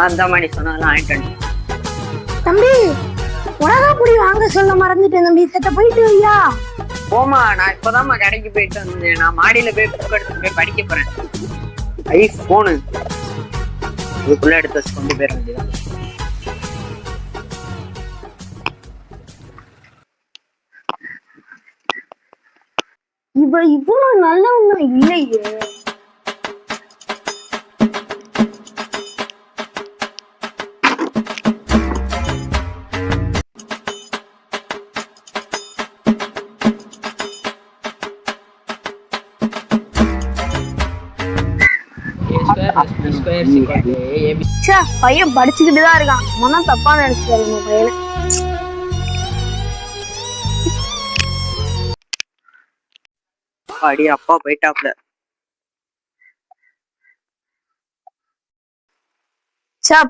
அந்த மாதிரி சொன்னாலும் வாங்கிட்டு வந்து. தம்பி உலகாப்புடி வாங்க சொல்ல மறந்துட்டேன் தம்பி. செத்த போயிட்டு வையா. போமா, நான் இப்பதான்மா கடைக்கு போயிட்டு வந்தேன். நான் மாடியில போய் புக் எடுத்து போய் படிக்க போறேன். ஐபோனு இதுக்குள்ள எடுத்து வச்சு கொண்டு போயிட வேண்டியதான். இவ்வளவு நல்லவங்க இல்லையே. பையன் படிச்சுக்கிட்டுதான் இருக்கான். மன தப்பா நினைச்சுட்டாரு நம்ம பையனை. அடி அப்பா போயிட்டாப்ல.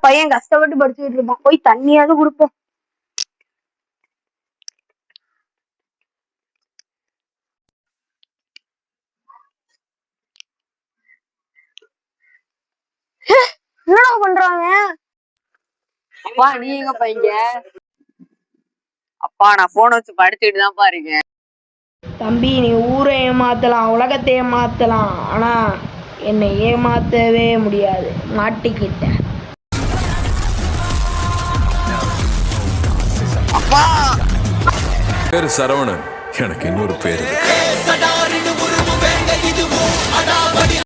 பையன் கஷ்டப்பட்டு படிச்சுக்கிட்டு இருப்பான். போய் தண்ணியாவது கொடுப்போம். என்னடா பண்றாங்க? அப்பா நீ எங்க பையங்க? அப்பா நான் போன் வச்சு படிச்சுட்டு தான் பாருங்க. தம்பி நீ ஊரை ஏமாத்தலாம், உலகத்தை ஏமாத்தலாம், ஆனா என்னை ஏமாத்தவே முடியாது. மாட்டிக்கிட்ட. பேரு சரவணன். எனக்கு இன்னொரு பேரு இருக்கு.